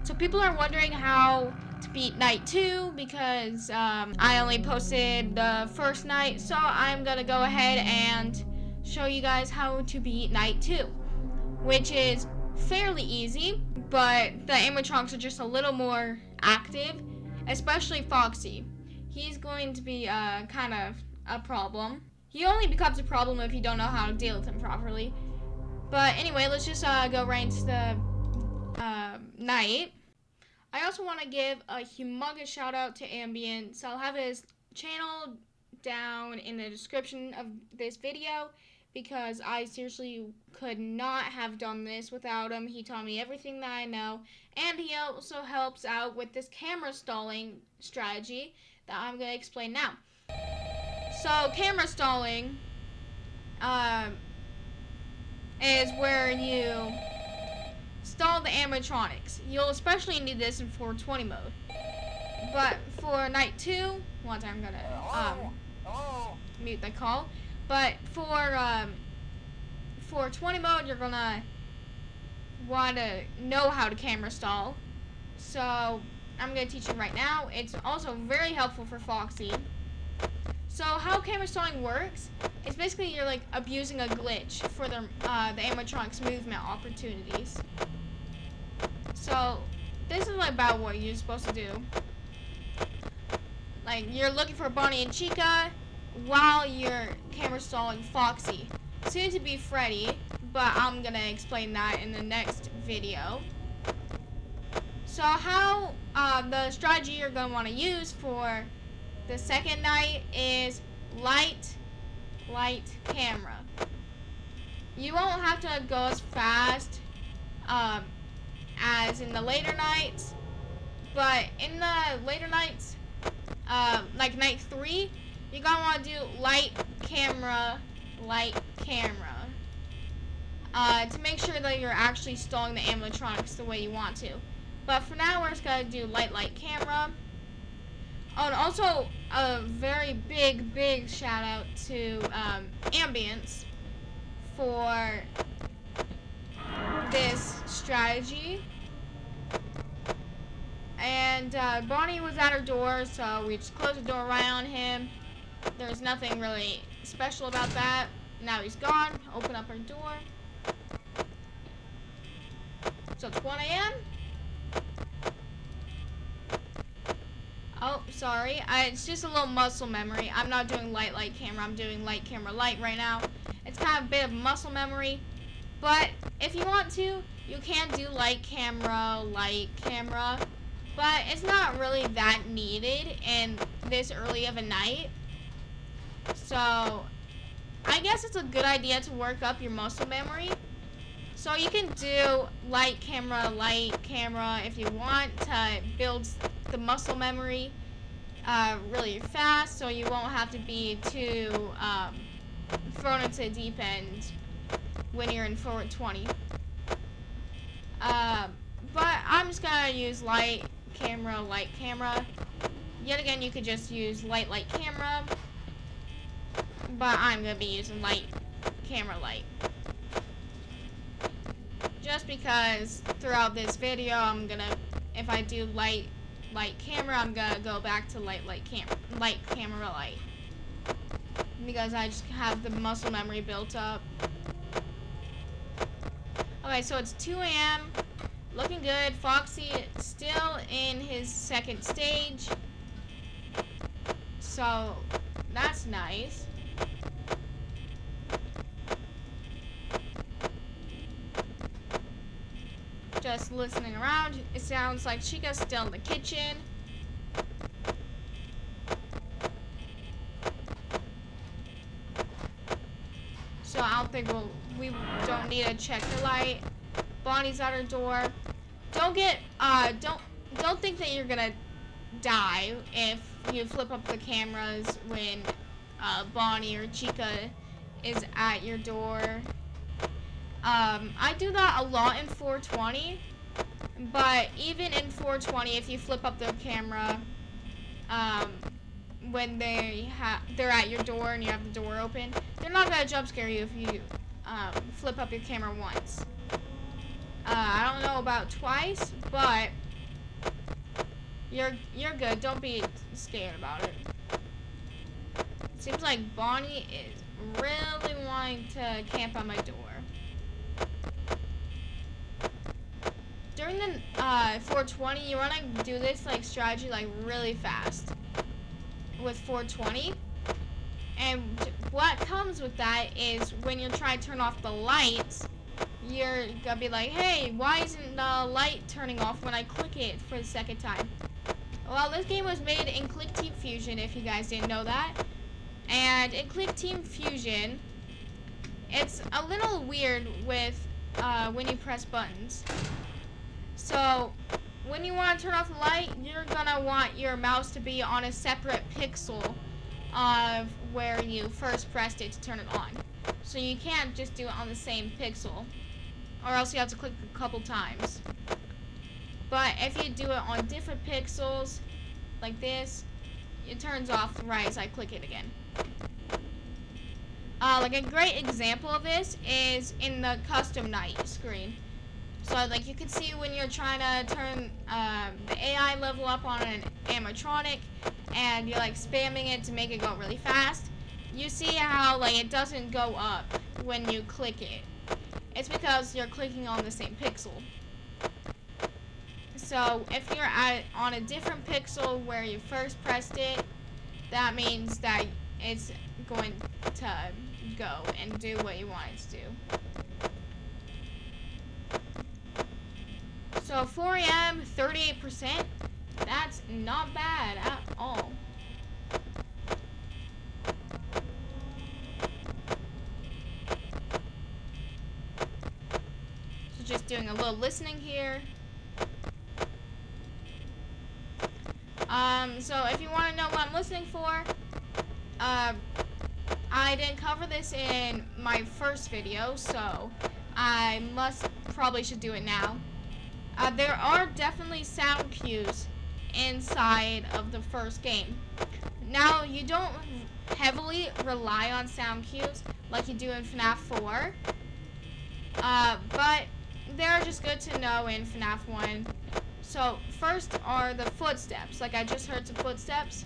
So people are wondering how to beat night 2 because I only posted the first night. So I'm going to go ahead and show you guys how to beat night 2, which is fairly easy, but the animatronics are just a little more active, especially Foxy. He's going to be kind of a problem. He only becomes a problem if you don't know how to deal with him properly. But anyway, let's just go right into the night. I also want to give a humongous shout out to Ambience. I'll have his channel down in the description of this video because I seriously could not have done this without him. He taught me everything that I know, and he also helps out with this camera stalling strategy that I'm going to explain now. So camera stalling is where you stall the animatronics. You'll especially need this in 420 mode. But for night 2, one time I'm gonna mute the call. But for 20 mode, you're gonna want to know how to camera stall. So I'm gonna teach you right now. It's also very helpful for Foxy. So how camera stalling works, it's basically you're like abusing a glitch for the animatronics movement opportunities. So this is like about what you're supposed to do. Like you're looking for Bonnie and Chica while you're camera stalling Foxy. Soon to be Freddy, but I'm gonna explain that in the next video. So how the strategy you're gonna want to use for the second night is light camera. You won't have to go as fast as in the later nights, but in the later nights, like night 3, you're gonna want to do light camera, to make sure that you're actually stalling the animatronics the way you want to. But for now, we're just gonna do light camera. Oh, and also a very big shout out to Ambience for this strategy. And Bonnie was at her door, so we just closed the door right on him. There's nothing really special about that. Now he's gone. Open up her door. So it's 1 a.m. Oh, sorry. It's just a little muscle memory. I'm not doing light camera. I'm doing light camera light right now. It's kind of a bit of muscle memory. But if you want to, you can do light camera. But it's not really that needed in this early of a night. So I guess it's a good idea to work up your muscle memory. So you can do light camera if you want to build the muscle memory really fast, so you won't have to be too thrown into the deep end when you're in 420. But I'm just gonna use light camera. Yet again, you could just use light camera, but I'm gonna be using light camera. Just because throughout this video, if I do light camera, I'm gonna go back to light camera because I just have the muscle memory built up. Okay, so it's 2 a.m. Looking good. Foxy still in his second stage, so that's nice. Just listening around, it sounds like Chica's still in the kitchen. So I don't think we don't need to check the light. Bonnie's at her door. Don't think that you're gonna die if you flip up the cameras when Bonnie or Chica is at your door. I do that a lot in 420, but even in 420, if you flip up the camera when they're at your door and you have the door open, they're not gonna jump scare you if you flip up your camera once. I don't know about twice, but You're good. Don't be scared about it. Seems like Bonnie is really wanting to camp on my door. During the 420, you want to do this like strategy like really fast with 420. And what comes with that is when you're trying to turn off the lights, you're gonna be like, hey, why isn't the light turning off when I click it for the second time? Well, this game was made in Click Team Fusion, if you guys didn't know that. And in Click Team Fusion, it's a little weird with when you press buttons. So, when you want to turn off the light, you're gonna want your mouse to be on a separate pixel of where you first pressed it to turn it on. So you can't just do it on the same pixel, or else you have to click a couple times. But if you do it on different pixels, like this, it turns off right as I click it again. Like a great example of this is in the custom night screen. So like you can see when you're trying to turn the AI level up on an animatronic and you're like spamming it to make it go really fast, you see how like it doesn't go up when you click it. It's because you're clicking on the same pixel. So if you're on a different pixel where you first pressed it, that means that it's going to go and do what you want it to do. So 4 a.m., 38%, that's not bad at all. So just doing a little listening here. So if you want to know what I'm listening for, I didn't cover this in my first video, so I probably should do it now. There are definitely sound cues inside of the first game. Now, you don't heavily rely on sound cues like you do in FNAF 4, but they're just good to know in FNAF 1. So, first are the footsteps. Like, I just heard some footsteps.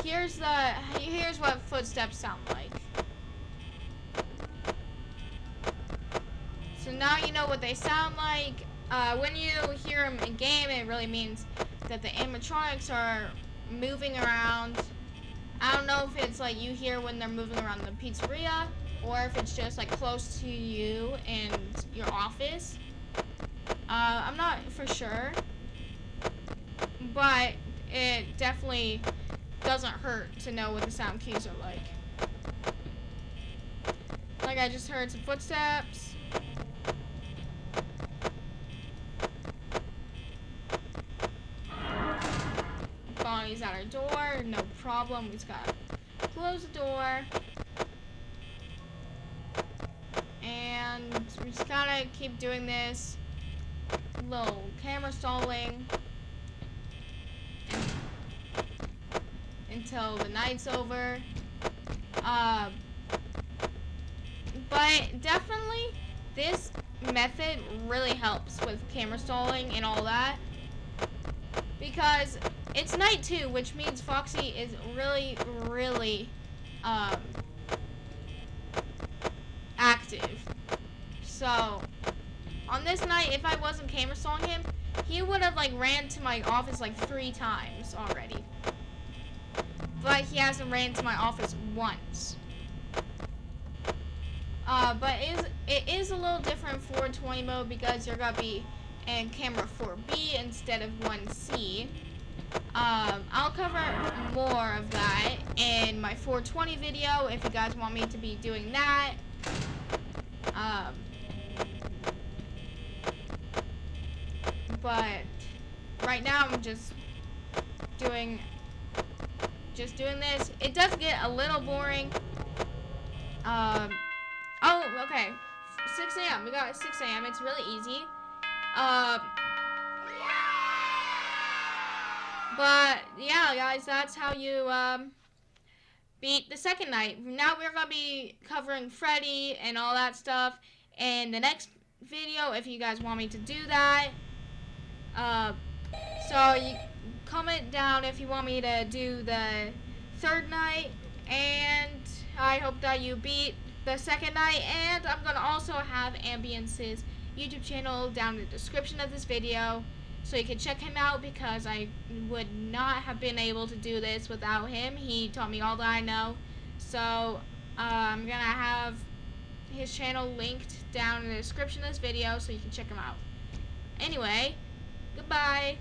Here's what footsteps sound like. So now you know what they sound like. When you hear them in game, it really means that the animatronics are moving around. I don't know if it's like you hear when they're moving around the pizzeria, or if it's just like close to you and your office. I'm not for sure, but it definitely doesn't hurt to know what the sound cues are like. Like I just heard some footsteps. Bonnie's at our door, no problem. We just gotta close the door. And we just gotta keep doing this little camera stalling until the night's over. But definitely this method really helps with camera stalling and all that, because it's night 2, which means Foxy is really active. So on this night, if I wasn't camera stalling him, he would have like ran to my office like 3 times already. But he hasn't ran to my office once. But it is a little different 420 mode because you're gonna be in camera 4B instead of 1C. I'll cover more of that in my 420 video if you guys want me to be doing that. But right now I'm just doing this. It does get a little boring. Oh, okay. 6 a.m. We got it 6 a.m. It's really easy. But yeah, guys, that's how you beat the second night. Now we're gonna be covering Freddy and all that stuff in the next video if you guys want me to do that. So you comment down if you want me to do the third night, and I hope that you beat the second night. And I'm gonna also have Ambience's YouTube channel down in the description of this video, so you can check him out, because I would not have been able to do this without him. He taught me all that I know. So I'm gonna have his channel linked down in the description of this video, so you can check him out. Anyway, goodbye.